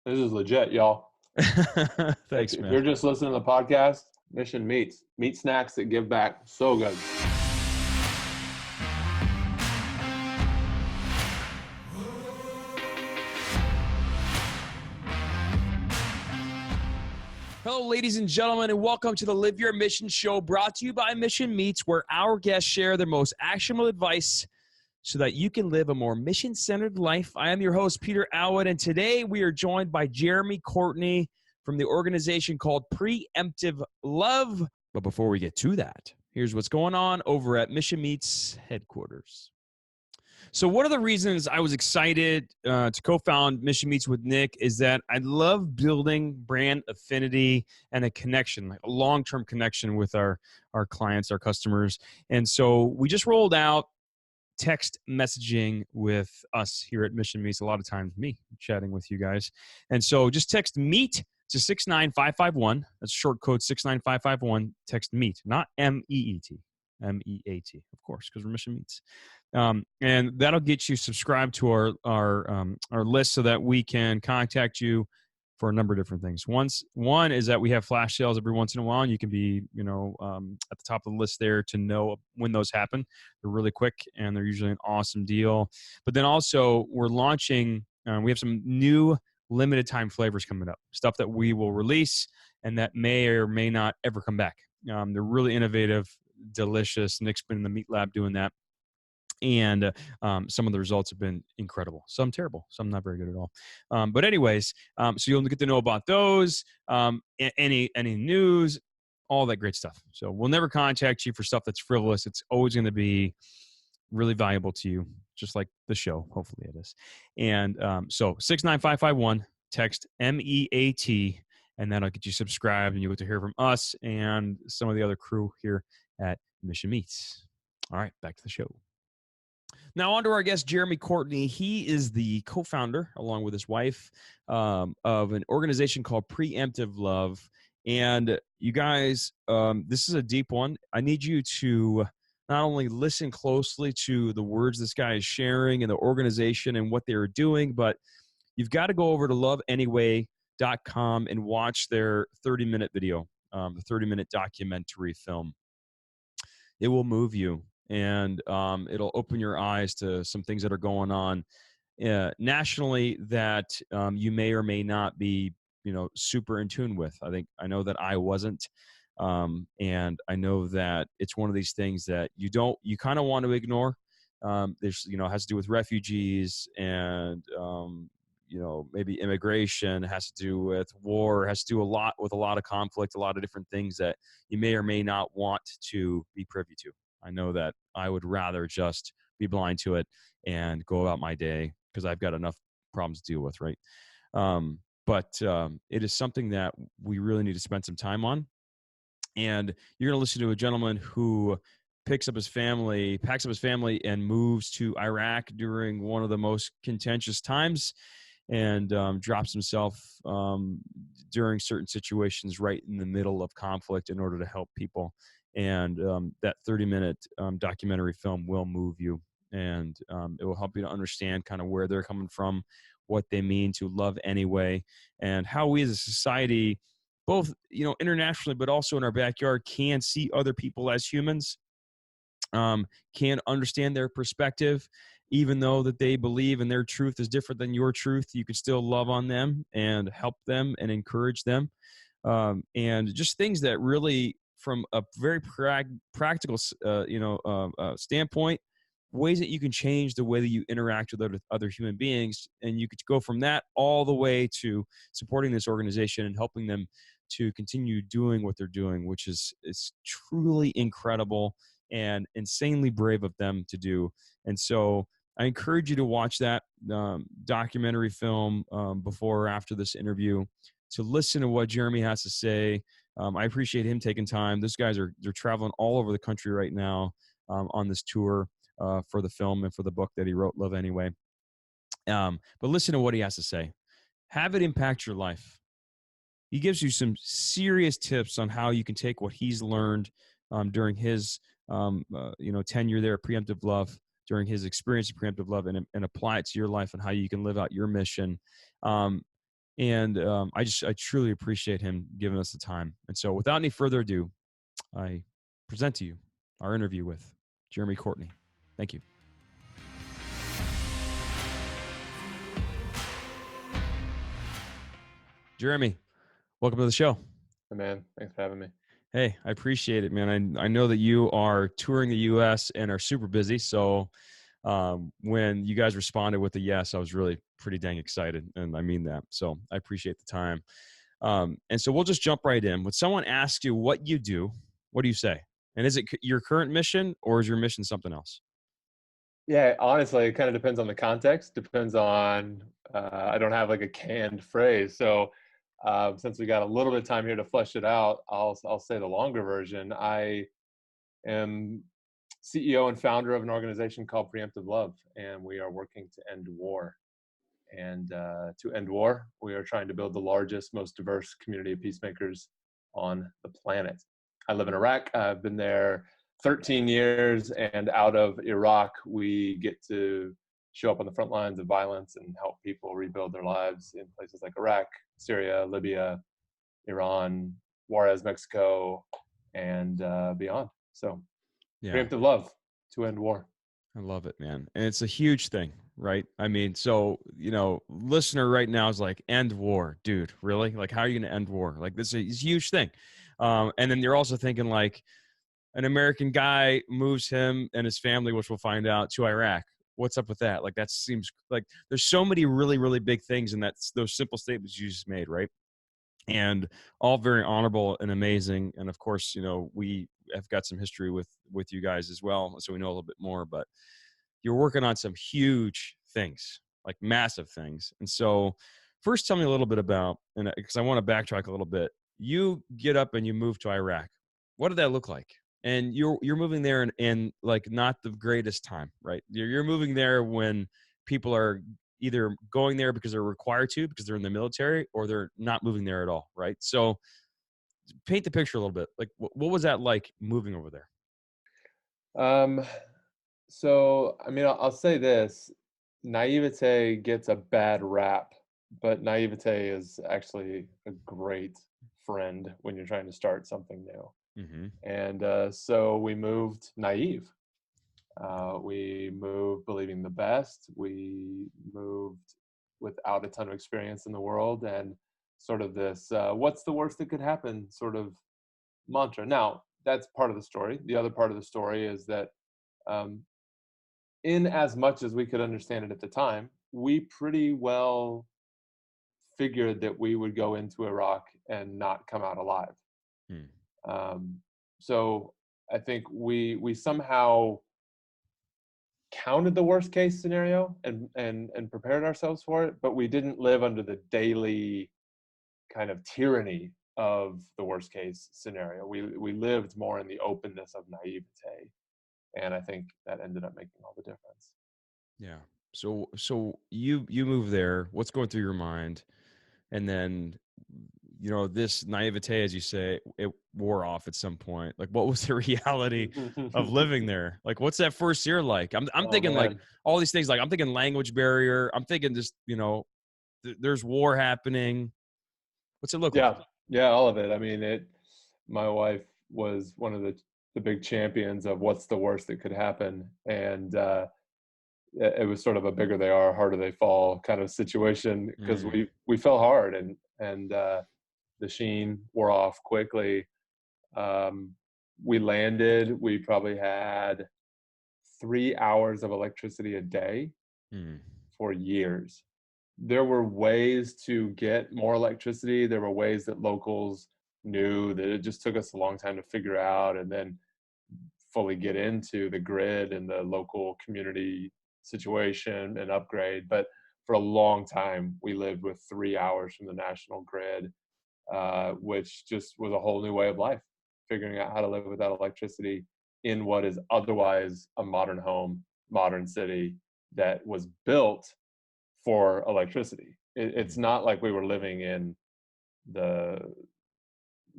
This is legit, y'all. Thanks, if man. you're just listening to the podcast, Mission Meats. Meat snacks that give back. So good. Hello, ladies and gentlemen, and welcome to the Live Your Mission show, brought to you by Mission Meats, where our guests share their most actionable advice so that you can live a more mission-centered life. I am your host, Peter Alwood, and today we are joined by Jeremy Courtney from the organization called Preemptive Love. But before we get to that, here's what's going on over at Mission Meats headquarters. So one of the reasons I was excited to co-found Mission Meats with Nick is that I love building brand affinity and a connection, like a long-term connection with our clients, our customers. And so we just rolled out text messaging with us here at Mission Meats. A lot of times me chatting with you guys. And so just text MEET to 69551. That's short code 69551. Text MEET, not MEET. MEAT, of course, because we're Mission Meats. And that'll get you subscribed to our list so that we can contact you for a number of different things. One is that we have flash sales every once in a while, and you can be, at the top of the list there to know when those happen. They're really quick, and they're usually an awesome deal. But then also, we're launching. We have some new limited time flavors coming up, stuff that we will release and that may or may not ever come back. They're really innovative, delicious. Nick's been in the Meat Lab doing that. And some of the results have been incredible. Some terrible, some not very good at all. But anyways, so you'll get to know about those, any news, all that great stuff. So we'll never contact you for stuff that's frivolous. It's always going to be really valuable to you, just like the show. Hopefully it is. And so 69551, text MEAT, and that'll get you subscribed, and you'll get to hear from us and some of the other crew here at Mission Meats. All right, back to the show. Now, on to our guest, Jeremy Courtney. He is the co-founder, along with his wife, of an organization called Preemptive Love. And you guys, this is a deep one. I need you to not only listen closely to the words this guy is sharing and the organization and what they're doing, but you've got to go over to loveanyway.com and watch their 30-minute video, the 30-minute documentary film. It will move you. And it'll open your eyes to some things that are going on nationally that you may or may not be, super in tune with. I know that I wasn't, and I know that it's one of these things that you kind of want to ignore. There's, it has to do with refugees and maybe immigration. It has to do with war. It has to do with a lot of conflict, a lot of different things that you may or may not want to be privy to. I know that I would rather just be blind to it and go about my day because I've got enough problems to deal with, right? But it is something that we really need to spend some time on. And you're going to listen to a gentleman who packs up his family and moves to Iraq during one of the most contentious times and drops himself during certain situations right in the middle of conflict in order to help people. And that 30-minute documentary film will move you, and it will help you to understand kind of where they're coming from, what they mean to love anyway, and how we as a society, both internationally but also in our backyard, can see other people as humans, can understand their perspective, even though that they believe and their truth is different than your truth. You can still love on them and help them and encourage them, and just things that really, from a very practical, standpoint, ways that you can change the way that you interact with other human beings. And you could go from that all the way to supporting this organization and helping them to continue doing what they're doing, which is truly incredible and insanely brave of them to do. And so I encourage you to watch that documentary film before or after this interview, to listen to what Jeremy has to say. I appreciate him taking time. Those guys they're traveling all over the country right now on this tour for the film and for the book that he wrote, Love Anyway. But listen to what he has to say. Have it impact your life. He gives you some serious tips on how you can take what he's learned during his tenure there at Preemptive Love, during his experience at Preemptive Love, and apply it to your life and how you can live out your mission. And I truly appreciate him giving us the time. And so without any further ado, I present to you our interview with Jeremy Courtney. Thank you. Jeremy, welcome to the show. Hey, man, thanks for having me. Hey, I appreciate it, man. I know that you are touring the U.S. and are super busy. So when you guys responded with a yes, I was really pretty dang excited. And I mean that. So I appreciate the time. And so we'll just jump right in. When someone asks you what you do, what do you say? And is it your current mission or is your mission something else? Yeah, honestly, it kind of depends on the context. Depends on, I don't have like a canned phrase. So since we got a little bit of time here to flesh it out, I'll say the longer version. I am CEO and founder of an organization called Preemptive Love, and we are working to end war. And to end war, we are trying to build the largest, most diverse community of peacemakers on the planet. I live in Iraq. I've been there 13 years, and out of Iraq, we get to show up on the front lines of violence and help people rebuild their lives in places like Iraq, Syria, Libya, Iran, Juarez, Mexico, and beyond. So, Yeah, preemptive love to end war. I love it, man. And it's a huge thing, right? I mean, so, listener right now is like, end war, dude, really? Like, how are you going to end war? Like, this is a huge thing. And then you're also thinking like, an American guy moves him and his family, which we'll find out, to Iraq. What's up with that? Like, that seems like there's so many really, really big things in those simple statements you just made, right? And all very honorable and amazing. And of course, we have got some history with you guys as well, so we know a little bit more. But you're working on some huge things, like massive things. And so, first, tell me a little bit about, and because I want to backtrack a little bit. You get up and you move to Iraq. What did that look like? And you're moving there in like not the greatest time, right? You're moving there when people are either going there because they're required to, because they're in the military, or they're not moving there at all, right? So paint the picture a little bit. Like, what was that like moving over there? Um, so, I mean, I'll say this: naivete gets a bad rap, but naivete is actually a great friend when you're trying to start something new. Mm-hmm. And so we moved naive. We moved believing the best. We moved without a ton of experience in the world, and sort of this what's the worst that could happen sort of mantra. Now, that's part of the story. The other part of the story is that um, in as much as we could understand it at the time, we pretty well figured that we would go into Iraq and not come out alive. Hmm. Um, so I think we somehow counted the worst case scenario and prepared ourselves for it, but we didn't live under the daily kind of tyranny of the worst case scenario. We lived more in the openness of naivete, and I think that ended up making all the difference. Yeah. So you move there. What's going through your mind? And then, this naivete, as you say, it wore off at some point. Like, what was the reality of living there? Like, what's that first year like? I'm Oh thinking like man. all these things. Like, I'm thinking language barrier. I'm thinking just, there's war happening. What's it look like? Yeah, yeah, all of it. I mean, my wife was one of the big champions of what's the worst that could happen, and it was sort of a bigger they are, harder they fall kind of situation because Mm, we fell hard and the sheen wore off quickly. Um, we landed. We probably had 3 hours of electricity a day mm, for years. There were ways to get more electricity. There were ways that locals knew that it just took us a long time to figure out and then fully get into the grid and the local community situation and upgrade. But for a long time, we lived with 3 hours from the national grid, which just was a whole new way of life, figuring out how to live without electricity in what is otherwise a modern home, modern city that was built for electricity. It's mm, not like we were living in the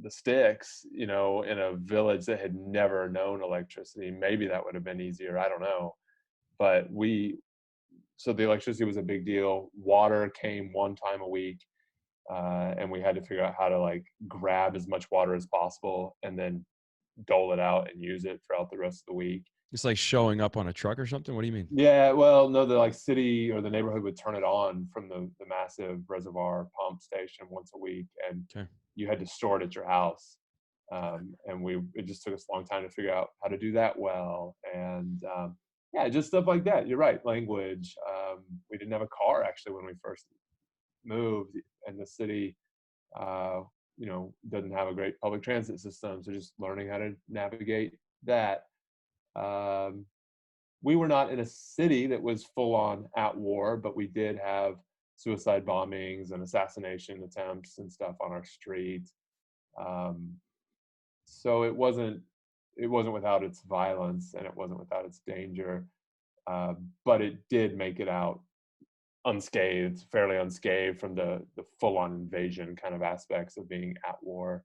sticks, in a village that had never known electricity. Maybe that would have been easier. I don't know. But so the electricity was a big deal. Water came one time a week. and we had to figure out how to like grab as much water as possible and then dole it out and use it throughout the rest of the week. It's like showing up on a truck or something. What do you mean? Yeah, well, no, the like city or the neighborhood would turn it on from the massive reservoir pump station once a week, and Okay. you had to store it at your house. Got And it just took us a long time to figure out how to do that well. And yeah, just stuff like that. You're right. Language. We didn't have a car actually when we first moved, and the city, uh, doesn't have a great public transit system. So just learning how to navigate that. Um, we were not in a city that was full on at war, but we did have suicide bombings and assassination attempts and stuff on our street. Um, so it wasn't without its violence and it wasn't without its danger, but it did make it out unscathed, fairly unscathed from the full on invasion kind of aspects of being at war,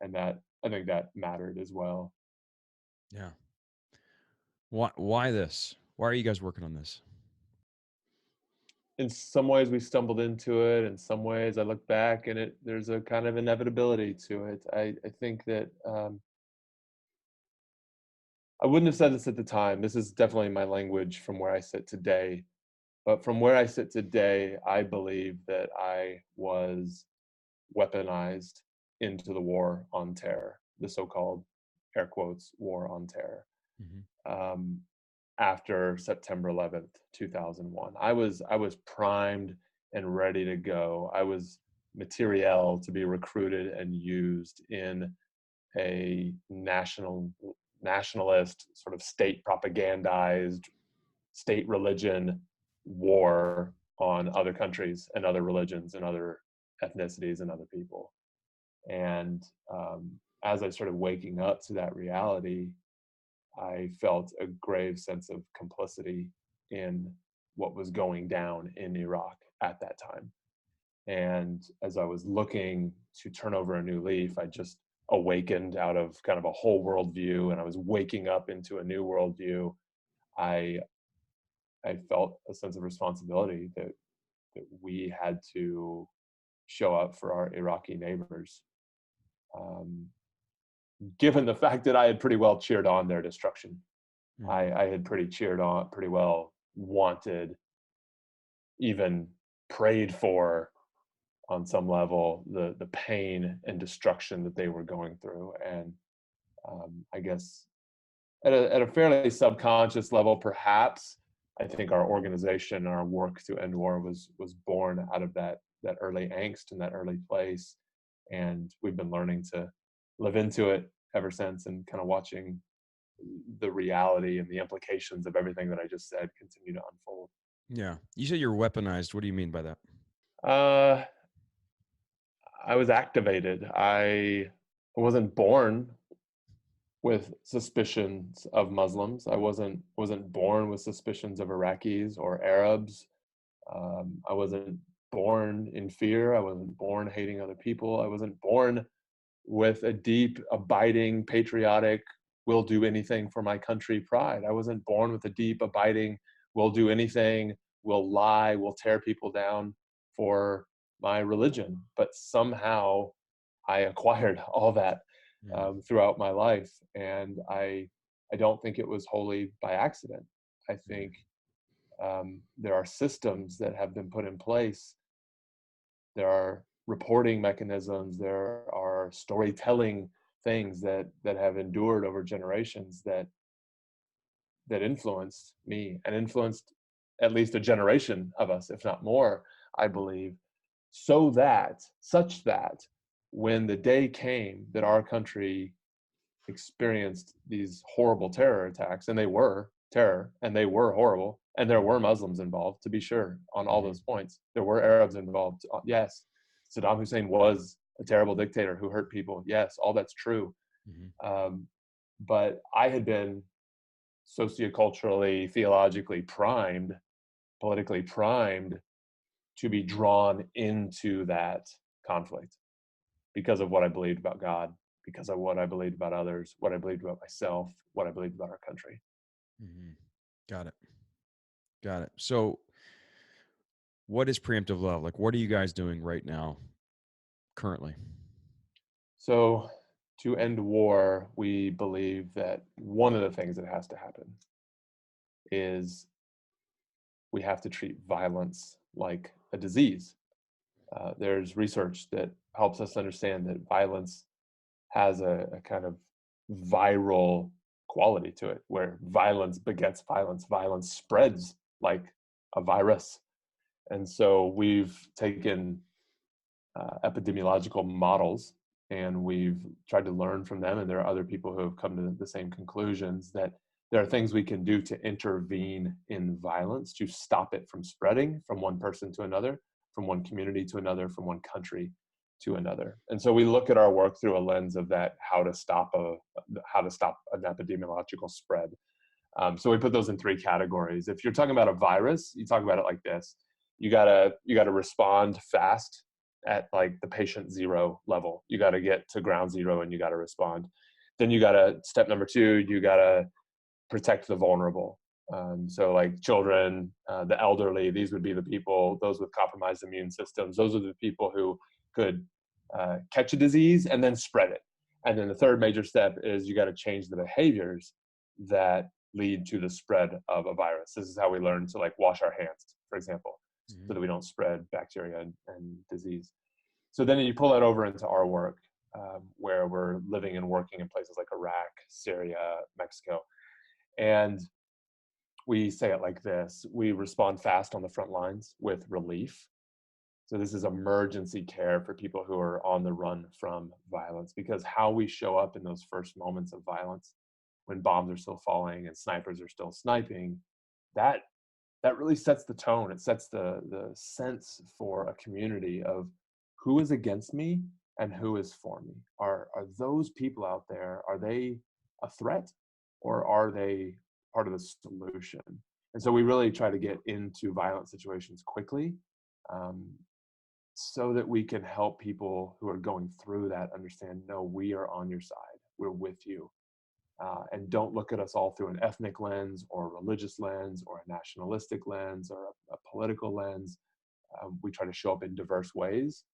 and that I think that mattered as well. Yeah. Why this? Why are you guys working on this? In some ways we stumbled into it. In some ways I look back and there's a kind of inevitability to it. I think that I wouldn't have said this at the time. This is definitely my language from where I sit today. But from where I sit today, I believe that I was weaponized into the war on terror, the so-called air quotes war on terror. Mm-hmm. Um, After September 11th, 2001, I was primed and ready to go. I was materiel to be recruited and used in a nationalist sort of state propagandized state religion war on other countries and other religions and other ethnicities and other people. And as I started waking up to that reality, I felt a grave sense of complicity in what was going down in Iraq at that time. And as I was looking to turn over a new leaf, I just awakened out of kind of a whole worldview, and I was waking up into a new worldview. I I felt a sense of responsibility that we had to show up for our Iraqi neighbors, um, given the fact that I had pretty well cheered on their destruction. I had pretty well wanted, even prayed for on some level, the pain and destruction that they were going through. And I guess at a fairly subconscious level, perhaps, I think our organization, our work to end war was born out of that early angst and that early place. And we've been learning to live into it ever since, and kind of watching the reality and the implications of everything that I just said continue to unfold. Yeah. You said you're weaponized. What do you mean by that? Uh, I was activated. I wasn't born with suspicions of Muslims. I wasn't born with suspicions of Iraqis or Arabs. I wasn't born in fear. I wasn't born hating other people. I wasn't born with a deep, abiding, patriotic, will do anything for my country pride. I wasn't born with a deep, abiding, will do anything, will lie, will tear people down for my religion. But somehow I acquired all that Yeah. throughout my life. And I don't think it was wholly by accident. I think there are systems that have been put in place. There are reporting mechanisms. There are storytelling things that have endured over generations that influenced me and influenced at least a generation of us, if not more, I believe, such that when the day came that our country experienced these horrible terror attacks, and they were terror and they were horrible, and there were Muslims involved, to be sure, on all Mm-hmm. those points. There were Arabs involved. Yes, Saddam Hussein was a terrible dictator who hurt people. Yes, all that's true. Mm-hmm. Um, but I had been socioculturally, theologically primed, politically primed to be drawn into that conflict because of what I believed about God, because of what I believed about others, what I believed about myself, what I believed about our country. Mm-hmm. Got it. Got it. So, what is preemptive love? Like, what are you guys doing right now currently? So to end war, we believe that one of the things that has to happen is we have to treat violence like a disease. There's research that helps us understand that violence has a kind of viral quality to it, where violence begets violence, violence spreads like a virus. And so we've taken epidemiological models and we've tried to learn from them. And there are other people who have come to the same conclusions that there are things we can do to intervene in violence to stop it from spreading from one person to another, from one community to another, from one country to another. And so we look at our work through a lens of that, how to stop an epidemiological spread. So we put those in three categories. If you're talking about a virus, you talk about it like this: you gotta respond fast at like the patient zero level. You gotta get to ground zero and you gotta respond. Then you gotta, step number two, you gotta protect the vulnerable. So like children, the elderly, these would be the people, those with compromised immune systems. Those are the people who could catch a disease and then spread it. And then the third major step is you got to change the behaviors that lead to the spread of a virus. This is how we learn to like wash our hands, for example, so that we don't spread bacteria and disease. So then you pull that over into our work, where we're living and working in places like Iraq, Syria, Mexico. And we say it like this: we respond fast on the front lines with relief. So this is emergency care for people who are on the run from violence, because how we show up in those first moments of violence, when bombs are still falling and snipers are still sniping, that really sets the tone. It sets the sense for a community of who is against me and who is for me. Are those people out there, are they a threat or are they part of the solution? And so we really try to get into violent situations quickly, so that we can help people who are going through that understand, no, we are on your side. We're with you. And don't look at us all through an ethnic lens or a religious lens or a nationalistic lens or a political lens. We try to show up in diverse ways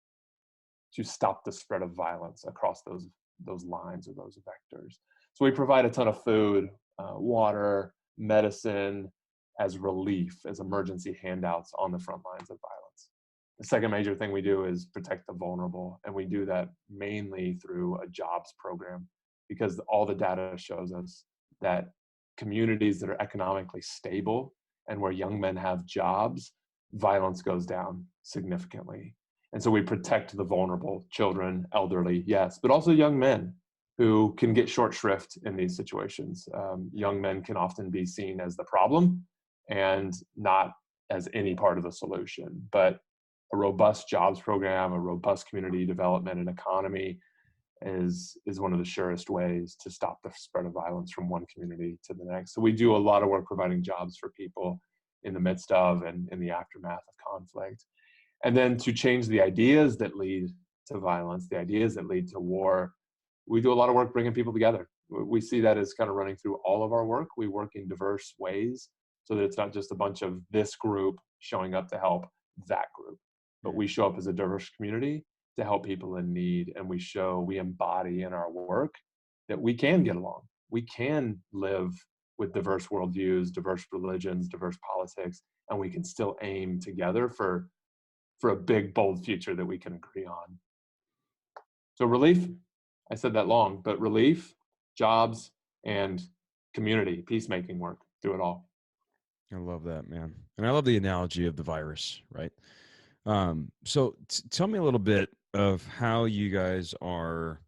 to stop the spread of violence across those lines or those vectors. So we provide a ton of food, water, medicine as relief, as emergency handouts on the front lines of violence. The second major thing we do is protect the vulnerable, and we do that mainly through a jobs program, because all the data shows us that communities that are economically stable and where young men have jobs, violence goes down significantly. And so we protect the vulnerable, children, elderly, yes, but also young men who can get short shrift in these situations. Young men can often be seen as the problem and not as any part of the solution. But a robust jobs program, a robust community development and economy is one of the surest ways to stop the spread of violence from one community to the next. So we do a lot of work providing jobs for people in the midst of and in the aftermath of conflict. And then to change the ideas that lead to violence, the ideas that lead to war, we do a lot of work bringing people together. We see that as kind of running through all of our work. We work in diverse ways so that it's not just a bunch of this group showing up to help that group, but we show up as a diverse community to help people in need. And we embody in our work that we can get along. We can live with diverse worldviews, diverse religions, diverse politics, and we can still aim together for a big, bold future that we can agree on. So relief, I said that long, but relief, jobs, and community, peacemaking work through it all. I love that, man. And I love the analogy of the virus, right? So tell me a little bit of how you guys are.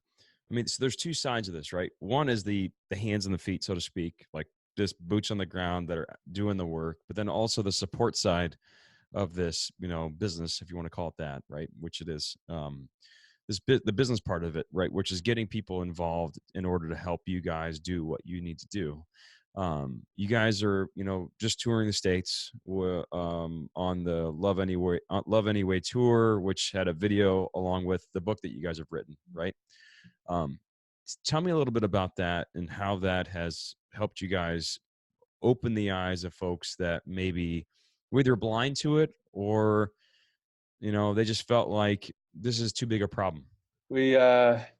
I mean, so there's two sides of this, right? One is the hands and the feet, so to speak, like just boots on the ground that are doing the work, but then also the support side of this, business, if you want to call it that, right? Which it is, the business part of it, right? Which is getting people involved in order to help you guys do what you need to do. You guys are, just touring the States on the Love Anyway tour, which had a video along with the book that you guys have written, right? Tell me a little bit about that and how that has helped you guys open the eyes of folks that maybe were either blind to it or, they just felt like this is too big a problem, We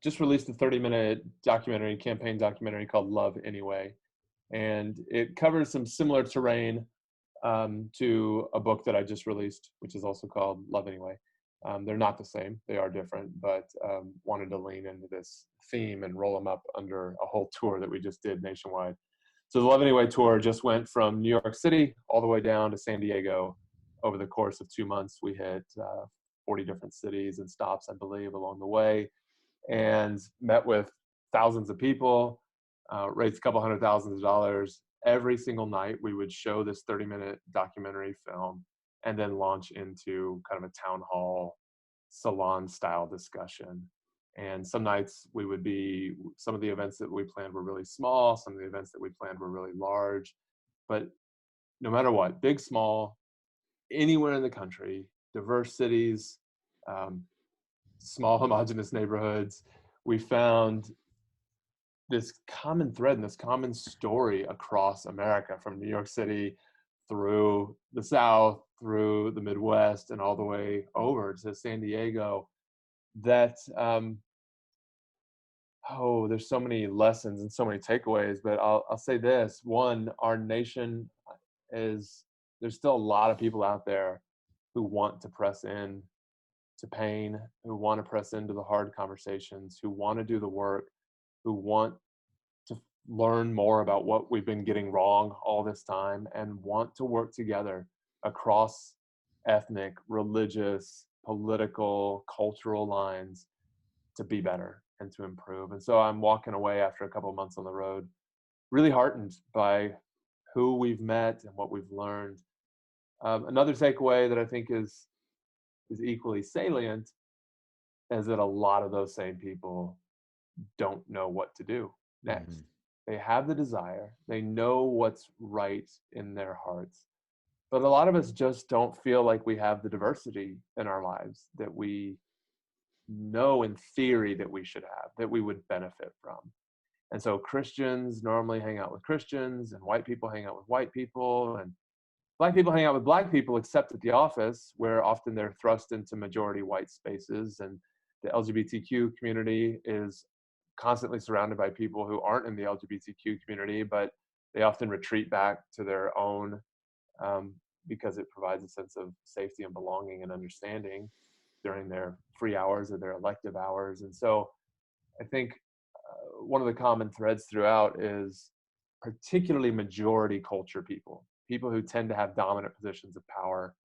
just released a 30-minute campaign documentary called Love Anyway. And it covers some similar terrain to a book that I just released, which is also called Love Anyway. They're not the same, they are different, but wanted to lean into this theme and roll them up under a whole tour that we just did nationwide. So the Love Anyway tour just went from New York City all the way down to San Diego. Over the course of 2 months, we hit 40 different cities and stops, I believe, along the way, and met with thousands of people, raised a couple $100,000. Every single night, we would show this 30-minute documentary film and then launch into kind of a town hall, salon-style discussion. And some nights some of the events that we planned were really small, some of the events that we planned were really large. But no matter what, big, small, anywhere in the country, diverse cities, small homogenous neighborhoods, we found this common thread and this common story across America, from New York City through the South, through the Midwest, and all the way over to San Diego, that there's so many lessons and so many takeaways. But I'll say this: one, our nation there's still a lot of people out there who want to press in to pain, who want to press into the hard conversations, who want to do the work, who want to learn more about what we've been getting wrong all this time, and want to work together across ethnic, religious, political, cultural lines to be better and to improve. And so I'm walking away after a couple of months on the road, really heartened by who we've met and what we've learned. Another takeaway that I think is equally salient is that a lot of those same people don't know what to do next. They have the desire, they know what's right in their hearts, but a lot of us just don't feel like we have the diversity in our lives that we know in theory that we should have, that we would benefit from. And so Christians normally hang out with Christians, and white people hang out with white people, and Black people hang out with Black people, except at the office, where often they're thrust into majority white spaces. And the LGBTQ community is constantly surrounded by people who aren't in the LGBTQ community, but they often retreat back to their own because it provides a sense of safety and belonging and understanding during their free hours or their elective hours. And so I think one of the common threads throughout is particularly majority culture people who tend to have dominant positions of power,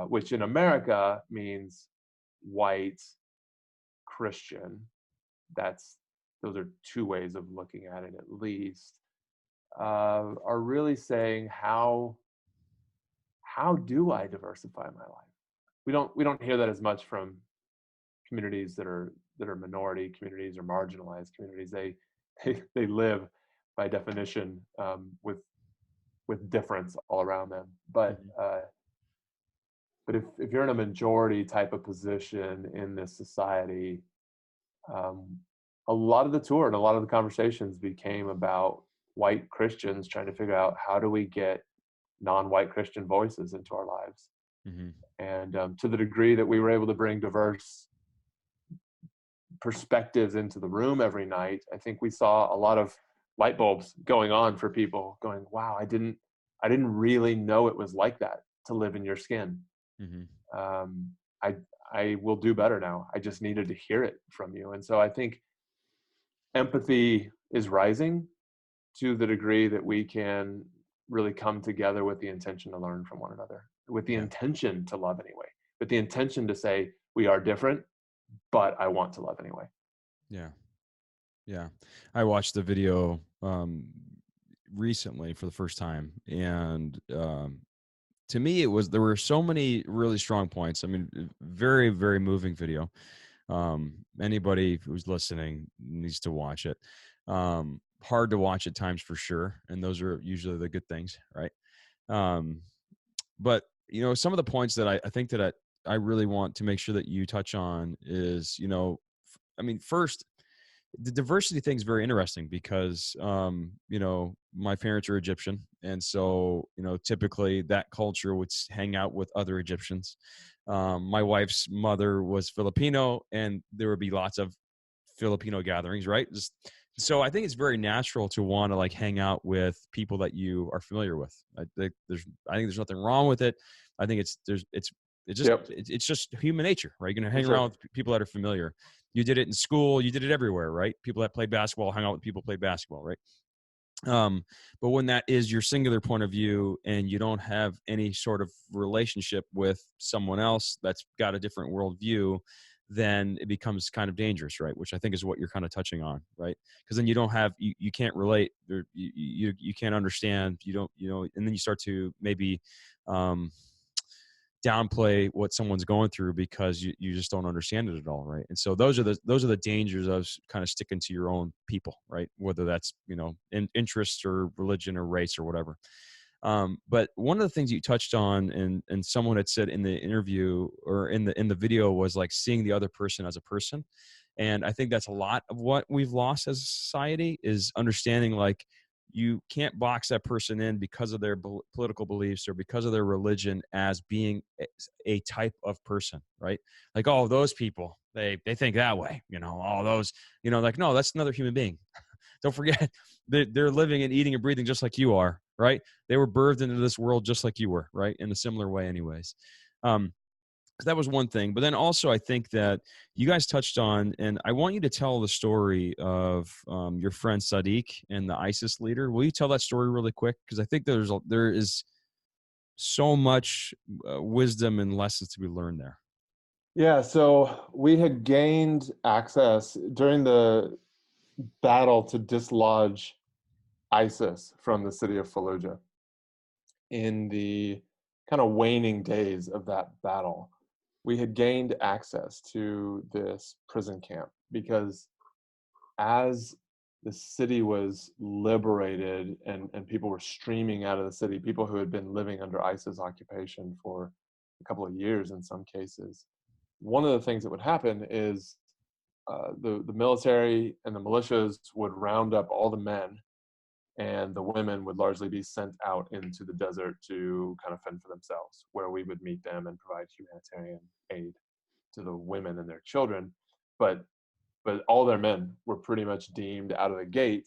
which in America means white, Christian. Those are two ways of looking at it, at least, are really saying, how do I diversify my life? We don't hear that as much from communities that are minority communities or marginalized communities. They live by definition with difference all around them. But if you're in a majority type of position in this society, a lot of the tour and a lot of the conversations became about white Christians trying to figure out, how do we get non-white Christian voices into our lives? And to the degree that we were able to bring diverse perspectives into the room every night, I think we saw a lot of light bulbs going on for people, going, wow, I didn't really know it was like that to live in your skin. I will do better now. I just needed to hear it from you. And so I think empathy is rising to the degree that we can really come together with the intention to learn from one another, with the intention to love anyway, with the intention to say, we are different, but I want to love anyway. Yeah. I watched the video recently for the first time, and to me, there were so many really strong points. I mean, very, very moving video. Anybody who's listening needs to watch it. Hard to watch at times for sure, and those are usually the good things, right? But some of the points that I think that I really want to make sure that you touch on is, first, the diversity thing is very interesting because, my parents are Egyptian. And so, typically that culture would hang out with other Egyptians. My wife's mother was Filipino, and there would be lots of Filipino gatherings, right? So I think it's very natural to want to like hang out with people that you are familiar with. I think there's nothing wrong with it. I think Yep. it's just human nature, right? You're gonna For hang sure. around with people that are familiar. You did it in school, you did it everywhere, right? People that play basketball hang out with people who play basketball, right? But when that is your singular point of view and you don't have any sort of relationship with someone else that's got a different worldview, then it becomes kind of dangerous, right? Which I think is what you're kind of touching on, right? Because then you don't have, you can't relate, you can't understand, and then you start to maybe um, downplay what someone's going through because you just don't understand it at all, right? And so those are the dangers of kind of sticking to your own people, right? Whether that's in interests or religion or race or whatever. But one of the things you touched on, and someone had said in the interview or in the video, was like seeing the other person as a person. And I think that's a lot of what we've lost as a society, is understanding like you can't box that person in because of their political beliefs or because of their religion as being a type of person, right? Like, oh, those people, they think that way, all those, like, no, that's another human being. Don't forget, they're living and eating and breathing just like you are, right? They were birthed into this world just like you were, right? In a similar way, anyways. So that was one thing. But then also, I think that you guys touched on, and I want you to tell the story of your friend Sadiq and the ISIS leader. Will you tell that story really quick? Because I think there is so much wisdom and lessons to be learned there. Yeah, so we had gained access during the battle to dislodge ISIS from the city of Fallujah. In the kind of waning days of that battle, we had gained access to this prison camp because as the city was liberated and people were streaming out of the city, people who had been living under ISIS occupation for a couple of years in some cases, one of the things that would happen is the military and the militias would round up all the men, and the women would largely be sent out into the desert to kind of fend for themselves, where we would meet them and provide humanitarian aid to the women and their children. But all their men were pretty much deemed out of the gate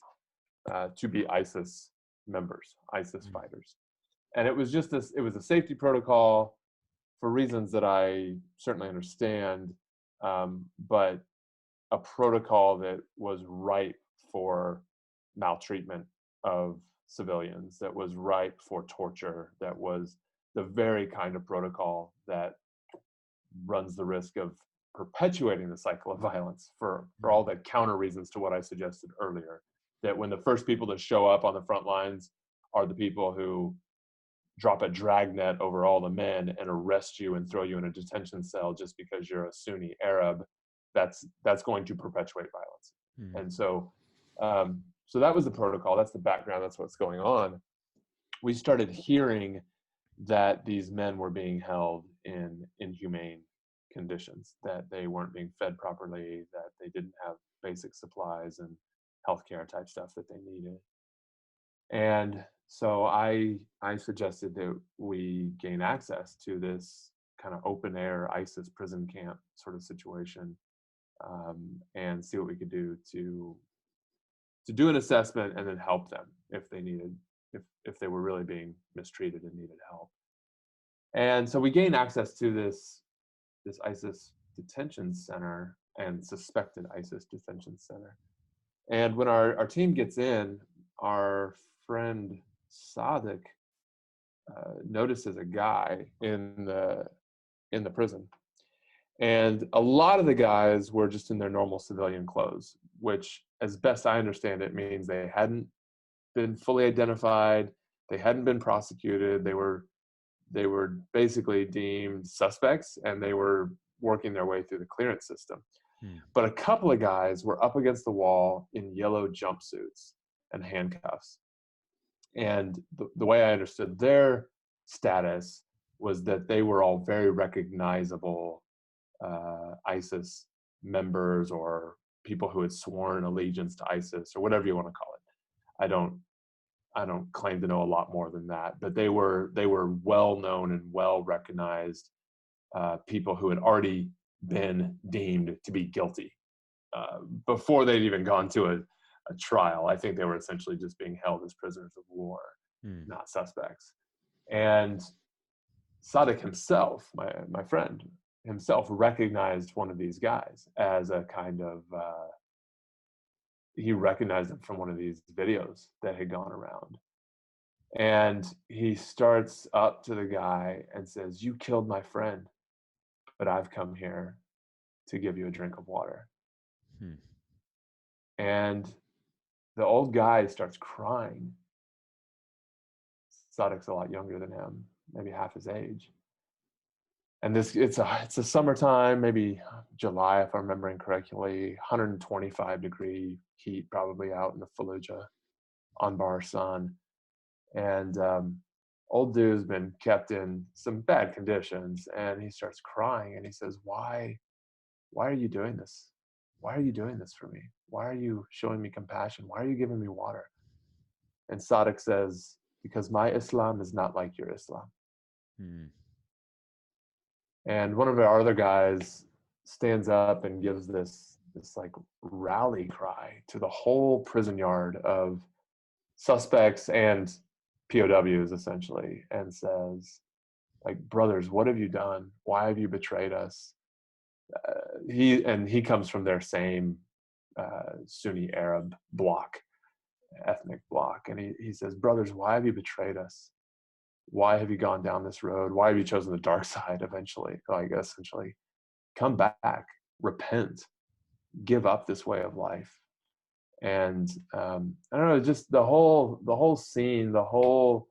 to be ISIS members, ISIS fighters. And it was just this, it was a safety protocol for reasons that I certainly understand, but a protocol that was ripe for maltreatment of civilians, that was ripe for torture, that was the very kind of protocol that runs the risk of perpetuating the cycle of violence for all the counter reasons to what I suggested earlier. That when the first people to show up on the front lines are the people who drop a dragnet over all the men and arrest you and throw you in a detention cell just because you're a Sunni Arab, that's going to perpetuate violence. And so so that was the protocol, that's the background, that's what's going on. We started hearing that these men were being held in inhumane conditions, that they weren't being fed properly, that they didn't have basic supplies and healthcare type stuff that they needed. And so I suggested that we gain access to this kind of open air ISIS prison camp sort of situation, and see what we could do to do an assessment and then help them if they needed, if they were really being mistreated and needed help. And so we gain access to this ISIS detention center and suspected ISIS detention center. And when our team gets in, our friend Sadiq notices a guy in the prison. And a lot of the guys were just in their normal civilian clothes, which, as best I understand it, means they hadn't been fully identified, they hadn't been prosecuted, they were basically deemed suspects, and they were working their way through the clearance system. But a couple of guys were up against the wall in yellow jumpsuits and handcuffs. And the way I understood their status was that they were all very recognizable ISIS members or people who had sworn allegiance to ISIS or whatever you want to call it. I don't claim to know a lot more than that, but they were well known and well recognized people who had already been deemed to be guilty before they'd even gone to a trial. I think they were essentially just being held as prisoners of war, not suspects. And Sadiq himself, my friend himself, recognized one of these guys as a kind of, he recognized him from one of these videos that had gone around. And he starts up to the guy and says, "You killed my friend, but I've come here to give you a drink of water." And the old guy starts crying. Sadiq's a lot younger than him, maybe half his age. And it's a summertime, maybe July, if I'm remembering correctly, 125-degree heat probably out in the Fallujah on bar sun. And old dude's been kept in some bad conditions, and he starts crying and he says, why are you doing this? Why are you doing this for me? Why are you showing me compassion? Why are you giving me water? And Sadiq says, because my Islam is not like your Islam. And one of our other guys stands up and gives this like rally cry to the whole prison yard of suspects and POWs essentially, and says, like, brothers, what have you done? Why have you betrayed us? He comes from their same Sunni Arab ethnic bloc, and he says, brothers, why have you betrayed us? Why have you gone down this road? Why have you chosen the dark side essentially? Come back, repent, give up this way of life. And I don't know, just the whole scene, the whole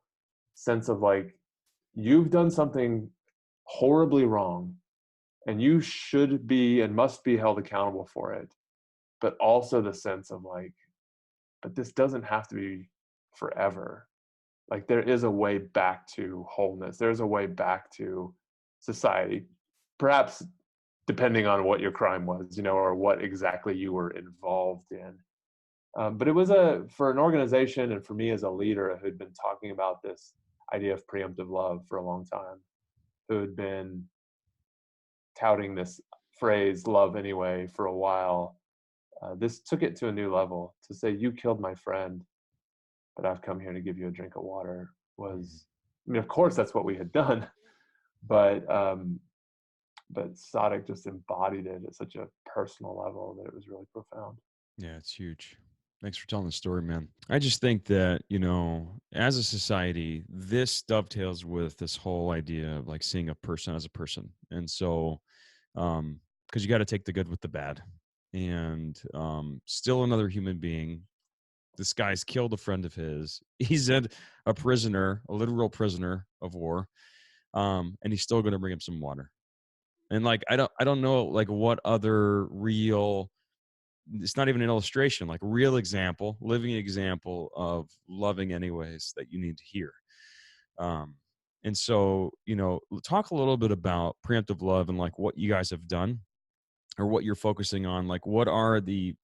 sense of like, you've done something horribly wrong and you should be and must be held accountable for it. But also the sense of like, but this doesn't have to be forever. Like, there is a way back to wholeness. There's a way back to society, perhaps depending on what your crime was, or what exactly you were involved in. But it was for an organization and for me as a leader who'd been talking about this idea of preemptive love for a long time, who had been touting this phrase, love anyway, for a while. This took it to a new level. To say, you killed my friend, but I've come here to give you a drink of water, was, I mean, of course that's what we had done, but Sadiq just embodied it at such a personal level that it was really profound. Yeah, it's huge. Thanks for telling the story, man. I just think that, as a society, this dovetails with this whole idea of like seeing a person as a person. And so, because you got to take the good with the bad, and still another human being. This guy's killed a friend of his. He's a prisoner, a literal prisoner of war. And he's still going to bring him some water. And like, I don't know, like, what other real, it's not even an illustration, like real example, living example of loving anyways that you need to hear. And so, talk a little bit about preemptive love and like what you guys have done or what you're focusing on. Like, what are the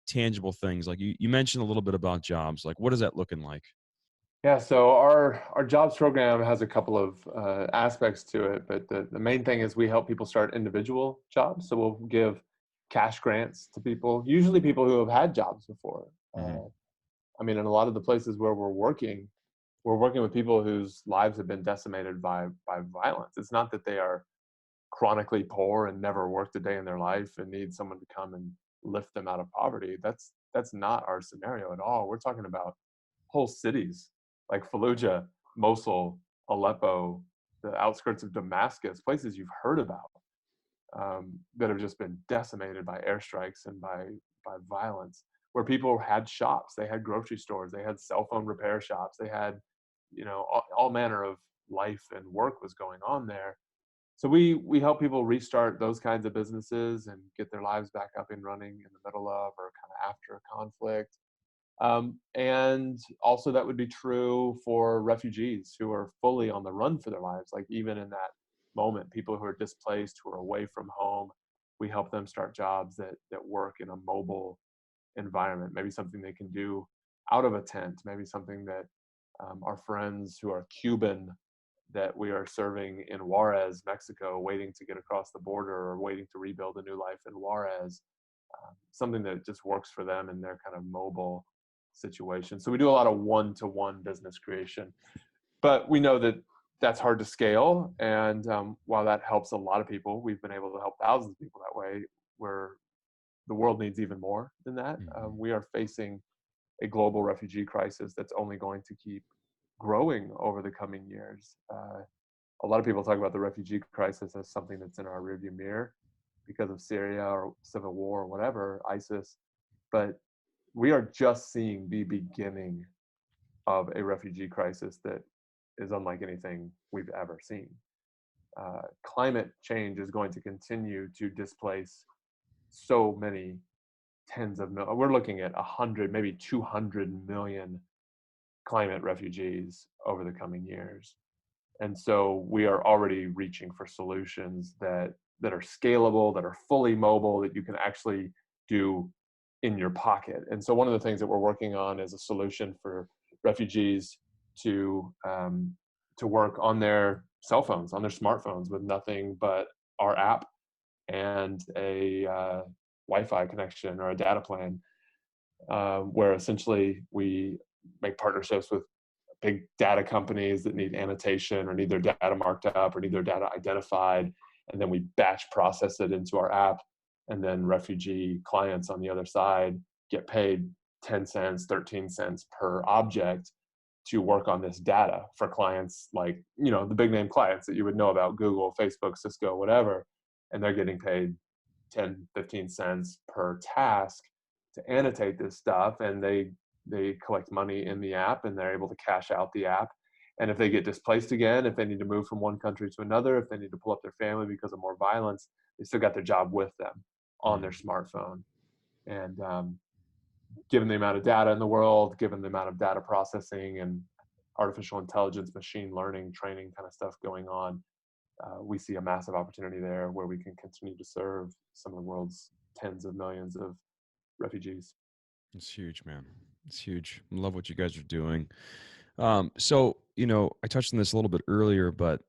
tangible things? Like you mentioned a little bit about jobs. Like, what is that looking like? Yeah, so our jobs program has a couple of aspects to it, but the main thing is we help people start individual jobs. So we'll give cash grants to people, usually people who have had jobs before. I mean, in a lot of the places where we're working with people whose lives have been decimated by violence. It's not that they are chronically poor and never worked a day in their life and need someone to come and lift them out of poverty. That's not our scenario at all. We're talking about whole cities like Fallujah, Mosul, Aleppo, the outskirts of Damascus, places you've heard about, that have just been decimated by airstrikes and by violence, where people had shops, they had grocery stores, they had cell phone repair shops, they had, all manner of life and work was going on there. So we help people restart those kinds of businesses and get their lives back up and running in the middle of or kind of after a conflict. And also that would be true for refugees who are fully on the run for their lives. Like, even in that moment, people who are displaced, who are away from home, we help them start jobs that work in a mobile environment, maybe something they can do out of a tent, maybe something that our friends who are Cuban that we are serving in Juarez, Mexico, waiting to get across the border or waiting to rebuild a new life in Juarez, something that just works for them in their kind of mobile situation. So we do a lot of one-to-one business creation, but we know that that's hard to scale. And while that helps a lot of people, we've been able to help thousands of people that way, where the world needs even more than that. We are facing a global refugee crisis that's only going to keep growing over the coming years. A lot of people talk about the refugee crisis as something that's in our rearview mirror because of Syria or civil war or whatever, ISIS, but we are just seeing the beginning of a refugee crisis that is unlike anything we've ever seen. Climate change is going to continue to displace so many tens of millions. We're looking at 100, maybe 200 million climate refugees over the coming years. And so we are already reaching for solutions that are scalable, that are fully mobile, that you can actually do in your pocket. And so one of the things that we're working on is a solution for refugees to work on their cell phones, on their smartphones, with nothing but our app and a Wi-Fi connection or a data plan, where essentially we make partnerships with big data companies that need annotation or need their data marked up or need their data identified, and then we batch process it into our app, and then refugee clients on the other side get paid 10 cents, 13 cents per object to work on this data for clients like, the big name clients that you would know about, Google, Facebook, Cisco, whatever, and they're getting paid 10, 15 cents per task to annotate this stuff, and they collect money in the app, and they're able to cash out the app. And if they get displaced again, if they need to move from one country to another, if they need to pull up their family because of more violence, they still got their job with them on their smartphone. And given the amount of data in the world, given the amount of data processing and artificial intelligence, machine learning, training kind of stuff going on, we see a massive opportunity there where we can continue to serve some of the world's tens of millions of refugees. It's huge, man. It's huge. I love what you guys are doing. So, I touched on this a little bit earlier, but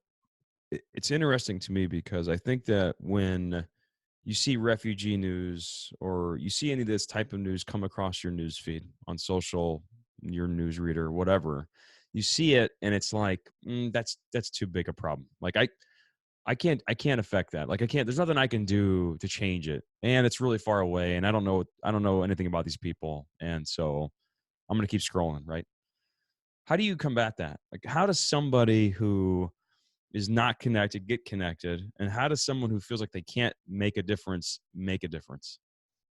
it's interesting to me because I think that when you see refugee news or you see any of this type of news come across your news feed on social, your news reader, whatever, you see it and it's like, that's too big a problem. Like I can't affect that. Like there's nothing I can do to change it. And it's really far away and I don't know anything about these people. And so I'm going to keep scrolling, right? How do you combat that? Like, how does somebody who is not connected get connected? And how does someone who feels like they can't make a difference make a difference?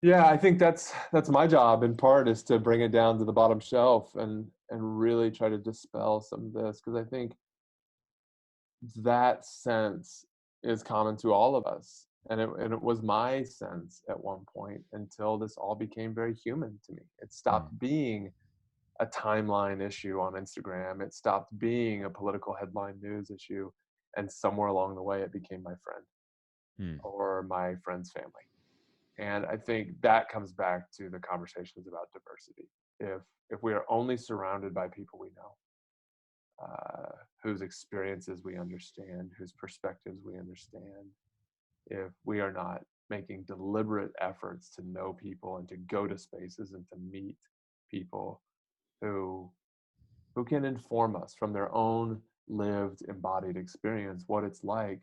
Yeah, I think that's my job in part, is to bring it down to the bottom shelf and really try to dispel some of this, because I think that sense is common to all of us. And it was my sense at one point until this all became very human to me. It stopped being a timeline issue on Instagram. It stopped being a political headline news issue. And somewhere along the way, it became my friend or my friend's family. And I think that comes back to the conversations about diversity. If we are only surrounded by people we know, whose experiences we understand, whose perspectives we understand, if we are not making deliberate efforts to know people and to go to spaces and to meet people who can inform us from their own lived, embodied experience what it's like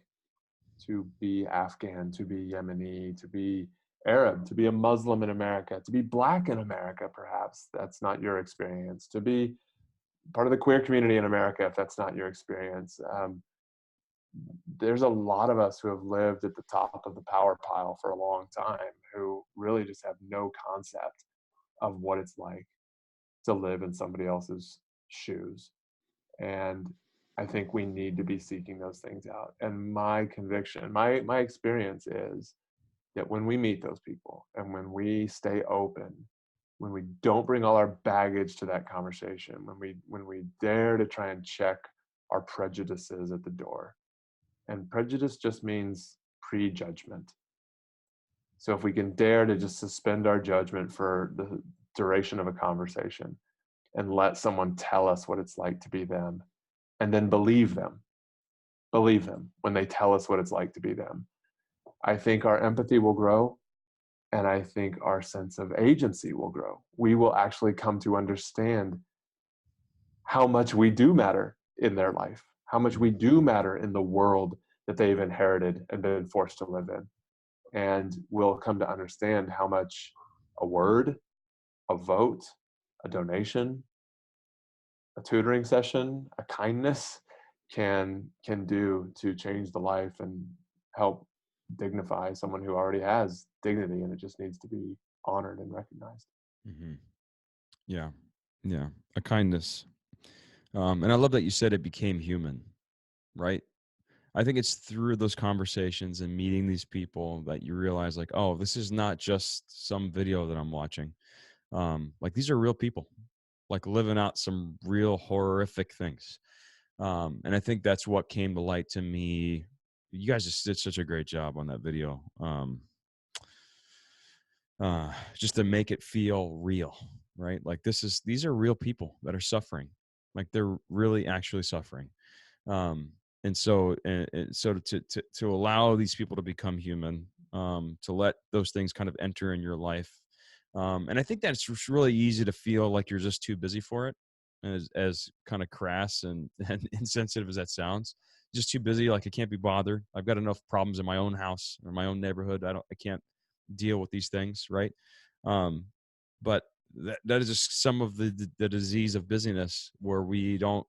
to be Afghan, to be Yemeni, to be Arab, to be a Muslim in America, to be Black in America, perhaps that's not your experience, to be part of the queer community in America, if that's not your experience. There's a lot of us who have lived at the top of the power pile for a long time who really just have no concept of what it's like to live in somebody else's shoes. And I think we need to be seeking those things out. And my conviction, my experience is that when we meet those people and when we stay open, when we don't bring all our baggage to that conversation, when we dare to try and check our prejudices at the door. And prejudice just means prejudgment. So if we can dare to just suspend our judgment for the duration of a conversation and let someone tell us what it's like to be them, and then believe them, believe them when they tell us what it's like to be them. I think our empathy will grow, and I think our sense of agency will grow. We will actually come to understand how much we do matter in their life, how much we do matter in the world that they've inherited and been forced to live in. And we'll come to understand how much a word, a vote, a donation, a tutoring session, a kindness can do to change the life and help dignify someone who already has dignity, and it just needs to be honored and recognized. Mm-hmm. Yeah. Yeah. A kindness. And I love that you said it became human, right? I think it's through those conversations and meeting these people that you realize, like, oh, this is not just some video that I'm watching. Like, these are real people, like living out some real horrific things. And I think that's what came to light to me. You guys just did such a great job on that video. Just to make it feel real, right? Like, these are real people that are suffering. Like, they're really actually suffering. And so to allow these people to become human, to let those things kind of enter in your life. And I think that's really easy to feel like you're just too busy for it, as kind of crass and, and insensitive as that sounds. Just too busy, like I can't be bothered. I've got enough problems in my own house or my own neighborhood. I can't deal with these things, right? But that is just some of the disease of busyness, where we don't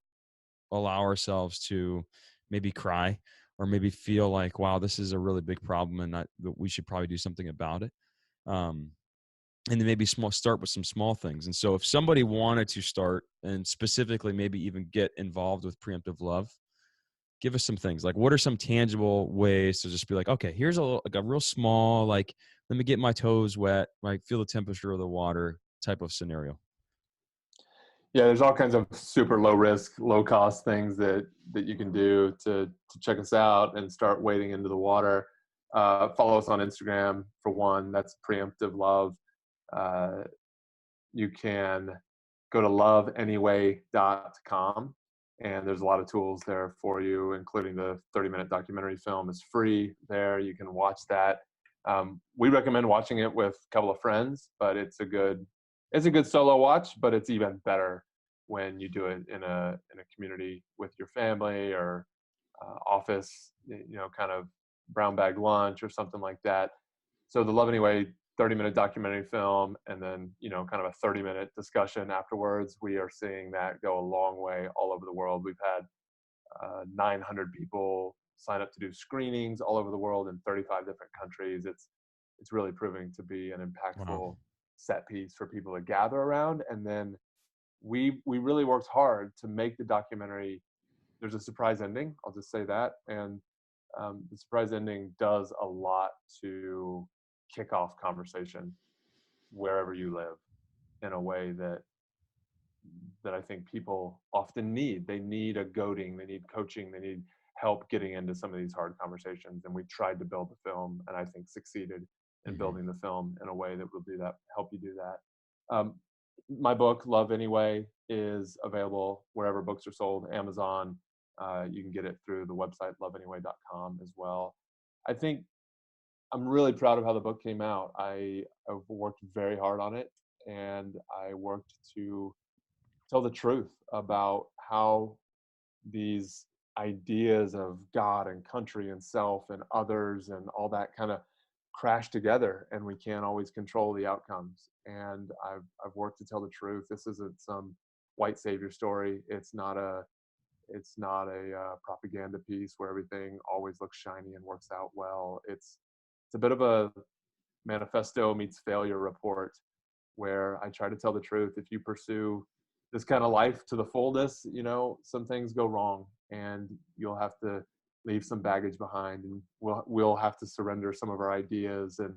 allow ourselves to maybe cry or maybe feel like, wow, this is a really big problem and that we should probably do something about it. And then maybe start with some small things. And so if somebody wanted to start and specifically maybe even get involved with Preemptive Love, give us some things. Like, what are some tangible ways to just be like, okay, here's like a real small, like, let me get my toes wet, like feel the temperature of the water type of scenario? Yeah, there's all kinds of super low risk, low cost things that you can do to check us out and start wading into the water. Follow us on Instagram for one. That's Preemptive Love. You can go to loveanyway.com, and there's a lot of tools there for you, including the 30-minute documentary film is free there. You can watch that. We recommend watching it with a couple of friends, but it's a good solo watch, but it's even better when you do it in a community with your family or office, kind of brown bag lunch or something like that. So the Love Anyway 30-minute documentary film, and then, kind of a 30-minute discussion afterwards. We are seeing that go a long way all over the world. We've had 900 people sign up to do screenings all over the world in 35 different countries. It's really proving to be an Wow. impactful set piece for people to gather around. And then we really worked hard to make the documentary. There's a surprise ending, I'll just say that. And the surprise ending does a lot to kick off conversation wherever you live in a way that I think people often need. They need a goading, they need coaching, they need help getting into some of these hard conversations. And we tried to build the film, and I think succeeded in Mm-hmm. building the film in a way that will do that, help you do that. My book, Love Anyway, is available wherever books are sold, Amazon. You can get it through the website, loveanyway.com as well. I think I'm really proud of how the book came out. I've worked very hard on it, and I worked to tell the truth about how these ideas of God and country and self and others and all that kind of crash together, and we can't always control the outcomes. And I've worked to tell the truth. This isn't some white savior story. It's not a propaganda piece where everything always looks shiny and works out well. It's a bit of a manifesto meets failure report, where I try to tell the truth. If you pursue this kind of life to the fullness, some things go wrong, and you'll have to leave some baggage behind, and we'll have to surrender some of our ideas. And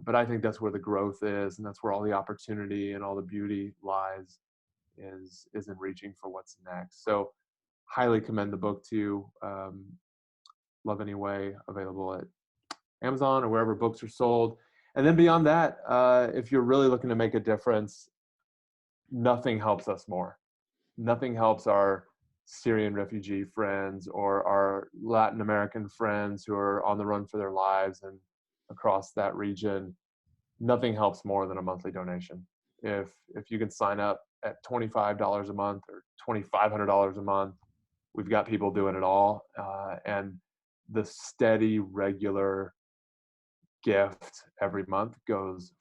but I think that's where the growth is, and that's where all the opportunity and all the beauty lies, is in reaching for what's next. So highly commend the book to you. Love Anyway, available at Amazon or wherever books are sold. And then beyond that, if you're really looking to make a difference, nothing helps us more. Nothing helps our Syrian refugee friends or our Latin American friends who are on the run for their lives and across that region, nothing helps more than a monthly donation. If you can sign up at $25 a month or $2,500 a month, we've got people doing it all. And the steady, regular gift every month goes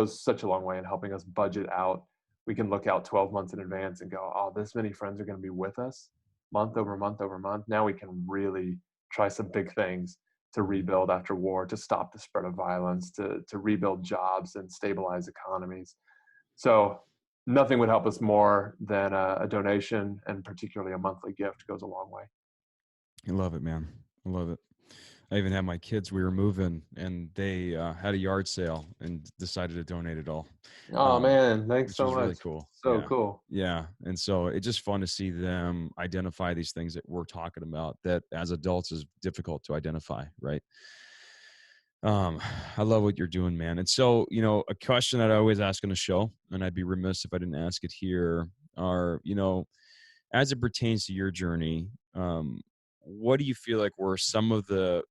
such a long way in helping us budget out. We can look out 12 months in advance and go, oh, this many friends are going to be with us month over month over month. Now we can really try some big things to rebuild after war, to stop the spread of violence, to rebuild jobs and stabilize economies. So nothing would help us more than a donation, and particularly a monthly gift goes a long way. I love it, man. I love it. I even had my kids, we were moving and they had a yard sale and decided to donate it all. Oh man, thanks Which so was much. really cool. So Yeah. cool. Yeah. And so it's just fun to see them identify these things that we're talking about that as adults is difficult to identify. Right. I love what you're doing, man. And so, a question that I always ask on the show, and I'd be remiss if I didn't ask it here, are, as it pertains to your journey, what do you feel like were some of the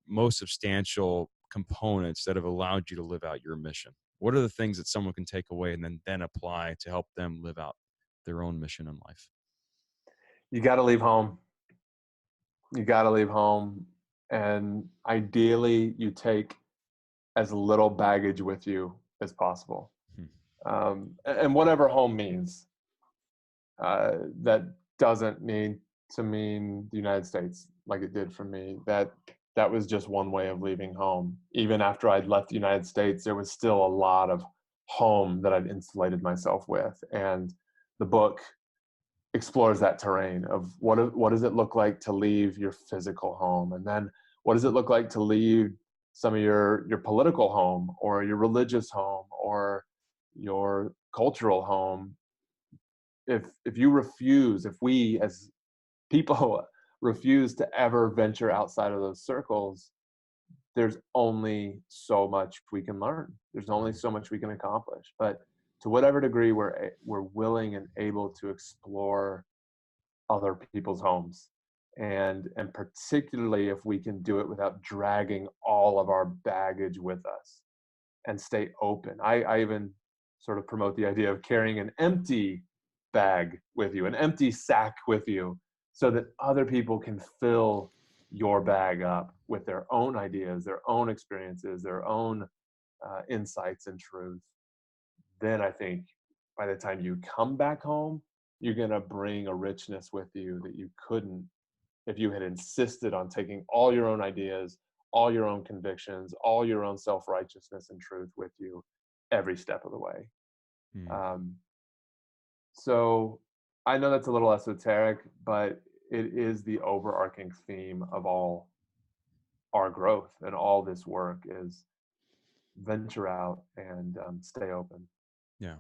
most substantial components that have allowed you to live out your mission? What are the things that someone can take away and then apply to help them live out their own mission in life? You got to leave home. You got to leave home. And ideally, you take as little baggage with you as possible. And whatever home means, that doesn't need to mean the United States like it did for me. That was just one way of leaving home. Even after I'd left the United States, there was still a lot of home that I'd insulated myself with. And the book explores that terrain of what does it look like to leave your physical home, and then what does it look like to leave some of your political home or your religious home or your cultural home. If we as people refuse to ever venture outside of those circles, there's only so much we can learn. There's only so much we can accomplish. But to whatever degree we're willing and able to explore other people's homes, and particularly if we can do it without dragging all of our baggage with us and stay open. I even sort of promote the idea of carrying an empty bag with you, an empty sack with you, so that other people can fill your bag up with their own ideas, their own experiences, their own insights and truth. Then I think by the time you come back home, you're going to bring a richness with you that you couldn't if you had insisted on taking all your own ideas, all your own convictions, all your own self-righteousness and truth with you every step of the way. So I know that's a little esoteric, but it is the overarching theme of all our growth and all this work is venture out and stay open. Yeah.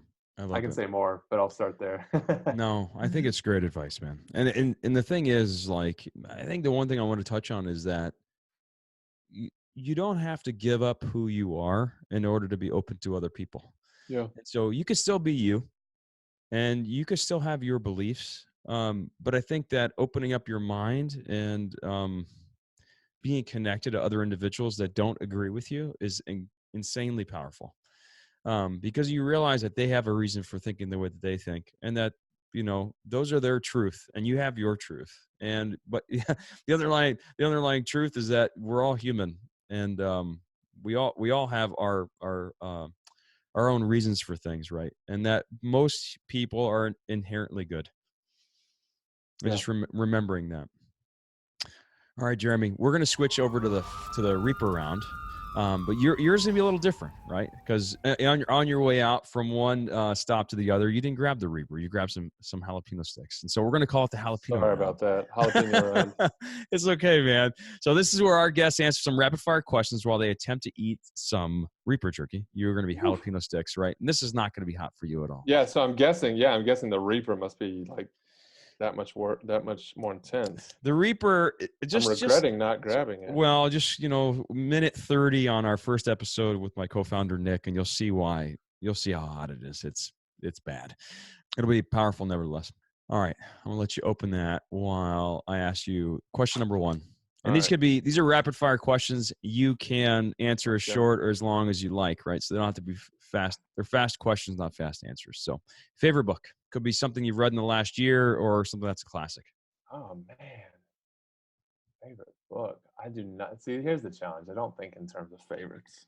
I can say more, but I'll start there. No, I think it's great advice, man. And the thing is, I think the one thing I want to touch on is that you don't have to give up who you are in order to be open to other people. Yeah. And so you could still be you, and you could still have your beliefs. But I think that opening up your mind and being connected to other individuals that don't agree with you is insanely powerful. Because you realize that they have a reason for thinking the way that they think, and that those are their truth, and you have your truth. But the underlying truth is that we're all human, and we all have our own reasons for things, right? And that most people are inherently good. Yeah. Just remembering that. All right, Jeremy, we're going to switch over to the Reaper round. But yours gonna be a little different, right? Because on your way out from one stop to the other, you didn't grab the Reaper, you grabbed some jalapeno sticks, and so we're gonna call it the jalapeno. Sorry about that, jalapeno round. It's okay, man. So this is where our guests answer some rapid fire questions while they attempt to eat some Reaper jerky. You're gonna be jalapeno sticks, right? And this is not gonna be hot for you at all. Yeah, so I'm guessing the Reaper must be like that much more intense. The Reaper, I'm regretting not grabbing it. Well, just minute 30 on our first episode with my co-founder Nick, and you'll see why. You'll see how hot it is. It's bad. It'll be powerful nevertheless. All right. I'm gonna let you open that while I ask you question number one. All And right. these are rapid fire questions. You can answer as Okay. short or as long as you like, right? So they don't have to be fast. They're fast questions, not fast answers. So favorite book could be something you've read in the last year or something that's a classic. Oh man, favorite book. I do not see. Here's the challenge. I don't think in terms of favorites.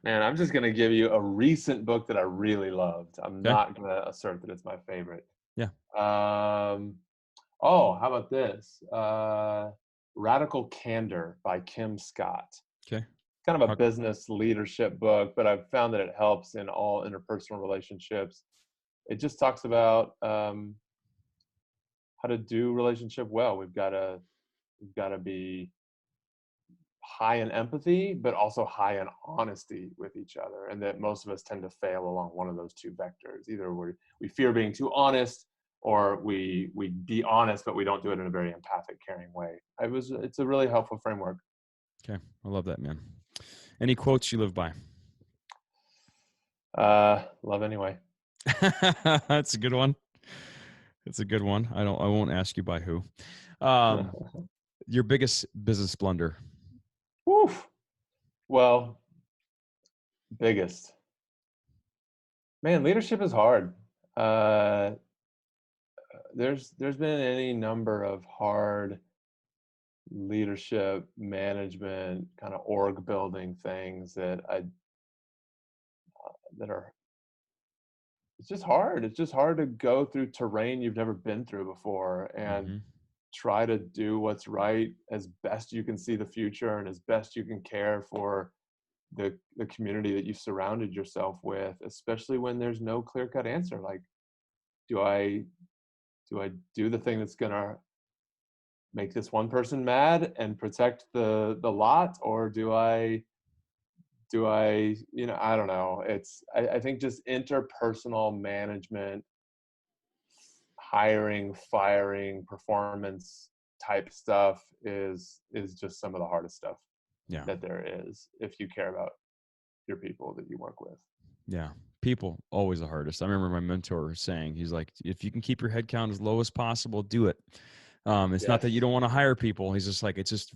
Man, I'm just gonna give you a recent book that I really loved. I'm Okay. not gonna assert that it's my favorite. Yeah. Oh, how about this? Radical Candor by Kim Scott. Okay. Kind of a Talk- business leadership book, but I've found that it helps in all interpersonal relationships. It just talks about how to do relationship well. We've got to be high in empathy, but also high in honesty with each other, and that most of us tend to fail along one of those two vectors. Either we fear being too honest, or we be honest, but we don't do it in a very empathic, caring way. It's a really helpful framework. Okay. I love that, man. Any quotes you live by? Love anyway. That's a good one. It's a good one. I won't ask you by who. Your biggest business blunder. Woof. Well, biggest. Man, leadership is hard. There's been any number of hard leadership management kind of org building things that are it's just hard. It's just hard to go through terrain you've never been through before and Mm-hmm. try to do what's right as best you can see the future and as best you can care for the community that you've surrounded yourself with, especially when there's no clear-cut answer. Like, do I do the thing that's gonna make this one person mad and protect the lot, or do I I don't know. I think just interpersonal management, hiring, firing, performance type stuff is just some of the hardest stuff Yeah. that there is if you care about your people that you work with. Yeah. People always the hardest. I remember my mentor saying, he's like, if you can keep your head count as low as possible, do it. It's not that you Yes. don't want to hire people. He's just like, it's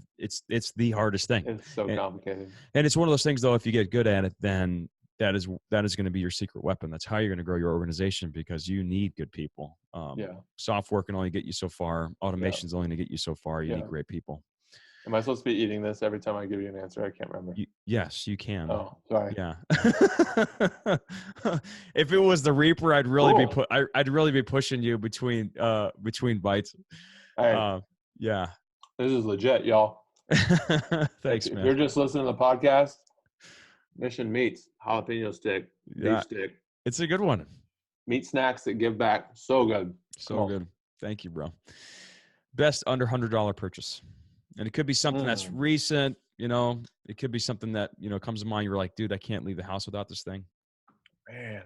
the hardest thing. It's so And, complicated. and it's one of those things though, if you get good at it, then that is going to be your secret weapon. That's how you're going to grow your organization, because you need good people. Yeah. Software can only get you so far. Automation is only going to get you so far. You Yeah. need great people. Am I supposed to be eating this every time I give you an answer? I can't remember. Yes, you can. Oh, sorry. Yeah. If it was the Reaper, I'd really be pushing you between bites. Hey, Yeah. this is legit, y'all. Thanks, If man. you're just listening to the podcast, Mission Meats, jalapeno stick, Yeah, beef stick, it's a good one. meat snacks that give back. So good. So good. Thank you, bro. Best under $100 purchase. And it could be something that's recent, it could be something that, comes to mind. You're like, dude, I can't leave the house without this thing. Man,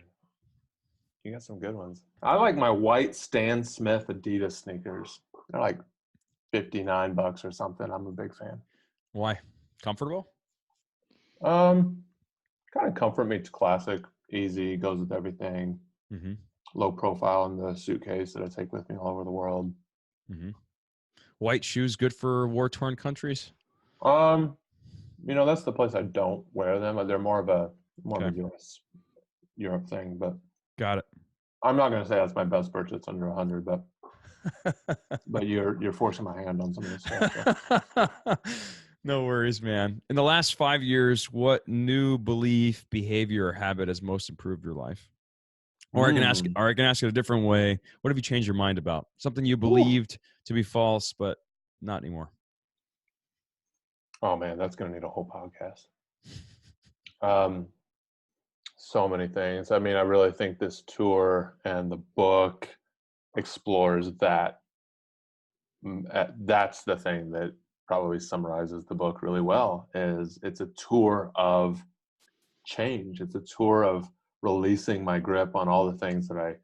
you got some good ones. I like my white Stan Smith Adidas sneakers. They're like $59 or something. I'm a big fan. Why? Comfortable? Kind of comfort meets classic, easy, goes with everything. Mm-hmm. Low profile in the suitcase that I take with me all over the world. Mm-hmm. White shoes good for war-torn countries? That's the place I don't wear them. They're more of a US Europe thing, but got it. I'm not going to say that's my best purchase under 100, but you're forcing my hand on some of this stuff. So. No worries, man. In the last 5 years, what new belief, behavior, or habit has most improved your life? Or I can ask it a different way. What have you changed your mind about? Something you believed to be false, but not anymore. Oh man, that's going to need a whole podcast. So many things. I mean, I really think this tour and the book explores that. That's the thing that probably summarizes the book really well. Is it's a tour of change. It's a tour of releasing my grip on all the things that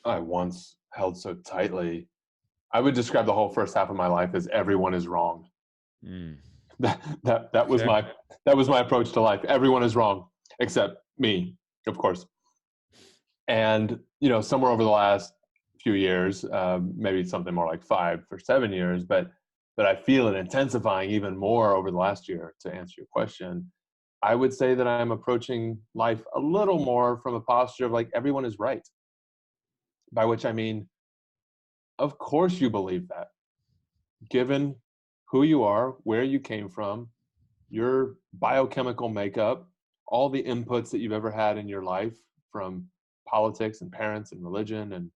I once held so tightly. I would describe the whole first half of my life as everyone is wrong. That was my approach to life. Everyone is wrong except me, of course. And, somewhere over the last few years, maybe something more like 5 or 7 years, but I feel it intensifying even more over the last year, to answer your question. I would say that I'm approaching life a little more from a posture of like, everyone is right. By which I mean, of course you believe that, given who you are, where you came from, your biochemical makeup, all the inputs that you've ever had in your life from politics and parents and religion and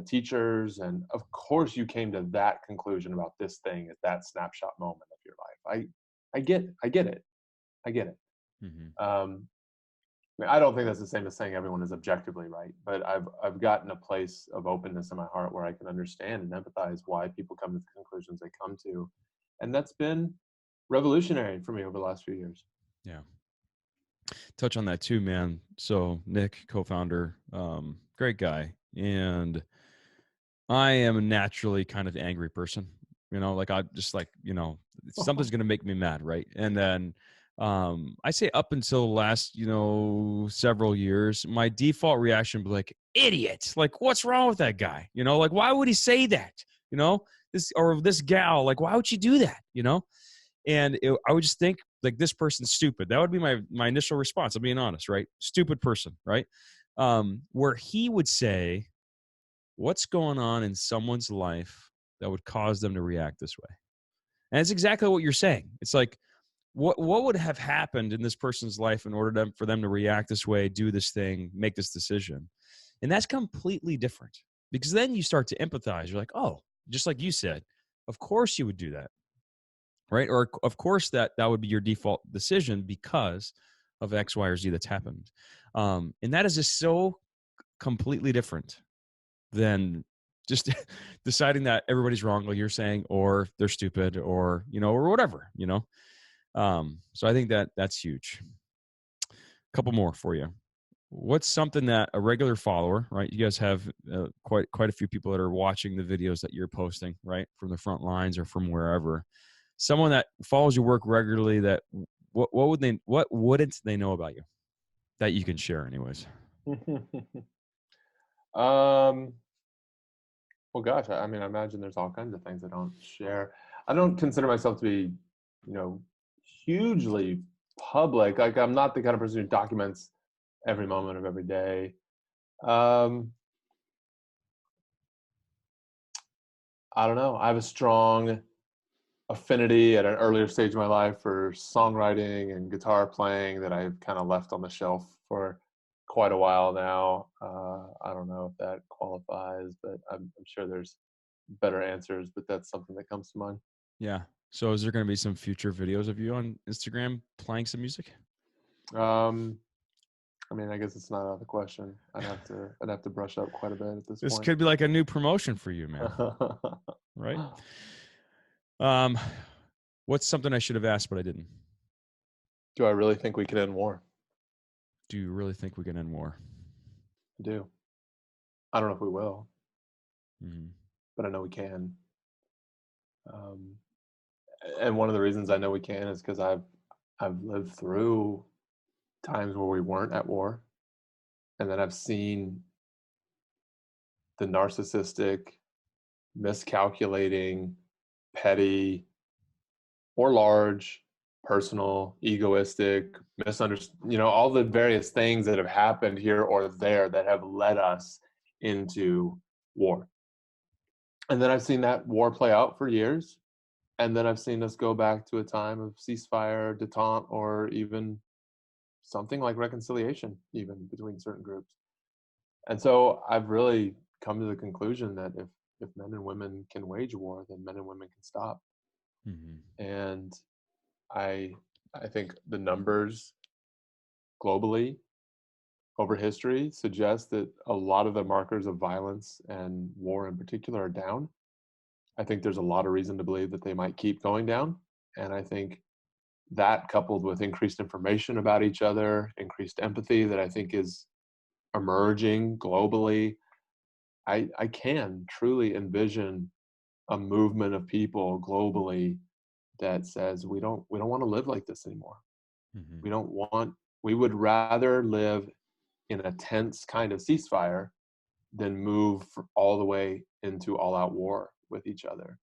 teachers. And of course you came to that conclusion about this thing at that snapshot moment of your life. I get it. I get it. Mm-hmm. I don't think that's the same as saying everyone is objectively right, but I've gotten a place of openness in my heart where I can understand and empathize why people come to the conclusions they come to. And that's been revolutionary for me over the last few years. Yeah. Touch on that too, man. So Nick, co-founder, great guy. And I am a naturally kind of angry person, like I just like, something's going to make me mad. Right. And then, I say up until the last, several years, my default reaction would be like, idiot. Like, what's wrong with that guy? Like, why would he say that? This gal, like, why would she do that? And I would just think like, this person's stupid. That would be my initial response. I'm being honest, right? Stupid person, right? Where he would say, what's going on in someone's life that would cause them to react this way? And it's exactly what you're saying. It's like, what would have happened in this person's life in order for them to react this way, do this thing, make this decision? And that's completely different, because then you start to empathize. You're like, oh, just like you said, of course you would do that. Right? Or of course that would be your default decision because of X, Y, or Z that's happened. And that is just so completely different than just deciding that everybody's wrong, like you're saying, or they're stupid, or, or whatever, So I think that's huge. A couple more for you. What's something that a regular follower, right? You guys have quite a few people that are watching the videos that you're posting, right? From the front lines or from wherever. Someone that follows your work regularly, that what wouldn't they know about you that you can share anyways? Well, gosh, I mean, I imagine there's all kinds of things I don't share. I don't consider myself to be, hugely public. Like, I'm not the kind of person who documents every moment of every day. I don't know. I have a strong affinity at an earlier stage of my life for songwriting and guitar playing that I've kind of left on the shelf for quite a while now. I don't know if that qualifies, but I'm sure there's better answers, but that's something that comes to mind. Yeah. So is there going to be some future videos of you on Instagram playing some music? I mean, I guess it's not out of the question. I'd have to brush up quite a bit at this This point. could be like a new promotion for you, man. Right? What's something I should have asked, but I didn't? Do I really think we can end war? Do you really think we can end war? I do. I don't know if we will, Mm-hmm. but I know we can. And one of the reasons I know we can is because I've lived through times where we weren't at war, and then I've seen the narcissistic, miscalculating, petty, or large, personal, egoistic, misunderstood, all the various things that have happened here or there that have led us into war. And then I've seen that war play out for years. And then I've seen us go back to a time of ceasefire, detente, or even something like reconciliation, even between certain groups. And so I've really come to the conclusion that if men and women can wage war, then men and women can stop. Mm-hmm. And I think the numbers globally over history suggest that a lot of the markers of violence and war in particular are down. I think there's a lot of reason to believe that they might keep going down. And I think that, coupled with increased information about each other, increased empathy that I think is emerging globally, I can truly envision a movement of people globally that says we don't want to live like this anymore. Mm-hmm. We would rather live in a tense kind of ceasefire than move all the way into all-out war with each other.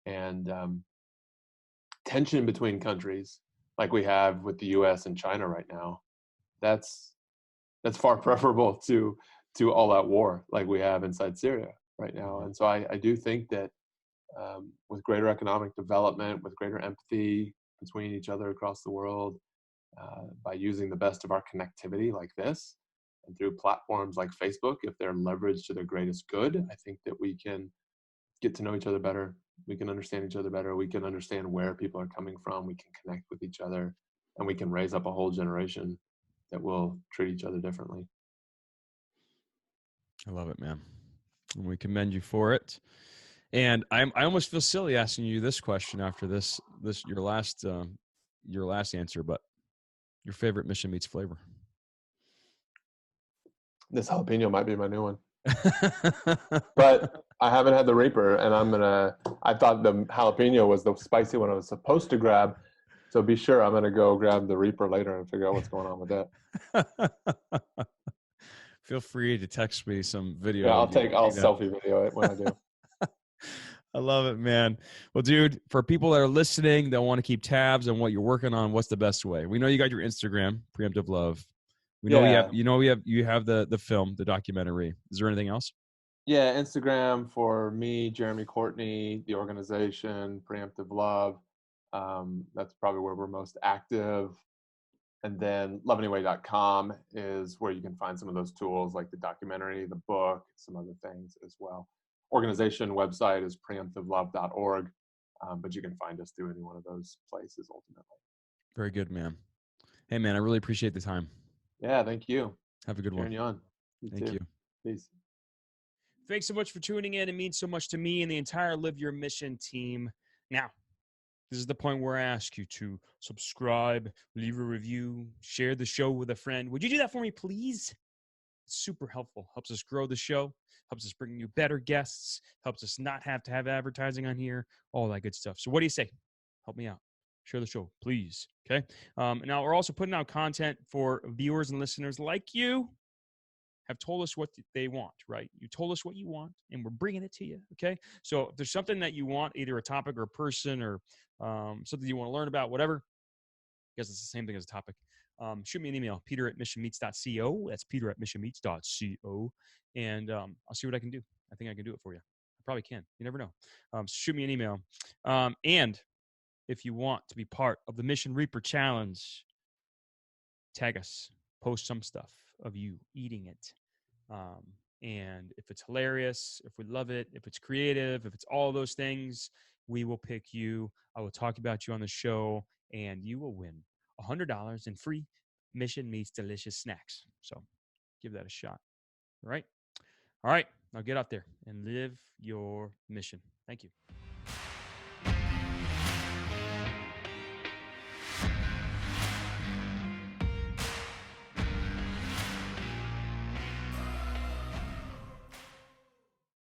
And tension between countries, like we have with the U.S. and China right now, that's far preferable to all-out war like we have inside Syria right now. And so I do think that with greater economic development, with greater empathy between each other across the world, by using the best of our connectivity like this, and through platforms like Facebook, if they're leveraged to their greatest good, I think that we can get to know each other better. We can understand each other better. We can understand where people are coming from. We can connect with each other, and we can raise up a whole generation that will treat each other differently. I love it, man. And we commend you for it. And I almost feel silly asking you this question after this your last answer, but your favorite Mission Meats flavor? This jalapeno might be my new one. But I haven't had the Reaper, and I thought the jalapeno was the spicy one I was supposed to grab. So be sure I'm gonna go grab the Reaper later and figure out what's going on with that. Feel free to text me some video. Yeah, I'll selfie video it when I do. I love it, man. Well, dude, for people that are listening that want to keep tabs on what you're working on, what's the best way? We know you got your Instagram, Preemptive Love. We know you have the film, the documentary. Is there anything else? Yeah, Instagram for me, Jeremy Courtney, the organization, Preemptive Love. That's probably where we're most active. And then loveanyway.com is where you can find some of those tools like the documentary, the book, some other things as well. Organization website is preemptivelove.org, but you can find us through any one of those places ultimately. Very good, man. Hey, man, I really appreciate the time. Yeah, thank you. Have a good one. You on. Thank you. Peace. Thanks so much for tuning in. It means so much to me and the entire Live Your Mission team. Now, this is the point where I ask you to subscribe, leave a review, share the show with a friend. Would you do that for me, please? It's super helpful. Helps us grow the show, helps us bring you better guests, helps us not have to have advertising on here, all that good stuff. So what do you say? Help me out. Share the show, please. Okay. Now, we're also putting out content for viewers and listeners like you have told us what they want, right? You told us what you want, and we're bringing it to you, okay? So if there's something that you want, either a topic or a person or something you want to learn about, whatever, I guess it's the same thing as a topic, shoot me an email, peter@missionmeats.co. That's peter@missionmeats.co. And I'll see what I can do. I think I can do it for you. I probably can. You never know. Shoot me an email. And if you want to be part of the Mission Reaper Challenge, tag us. Post some stuff of you eating it. And if it's hilarious, if we love it, if it's creative, if it's all those things, we will pick you. I will talk about you on the show, and you will win $100 in free Mission Meats delicious snacks. So give that a shot. All right. Now get out there and live your mission. Thank you.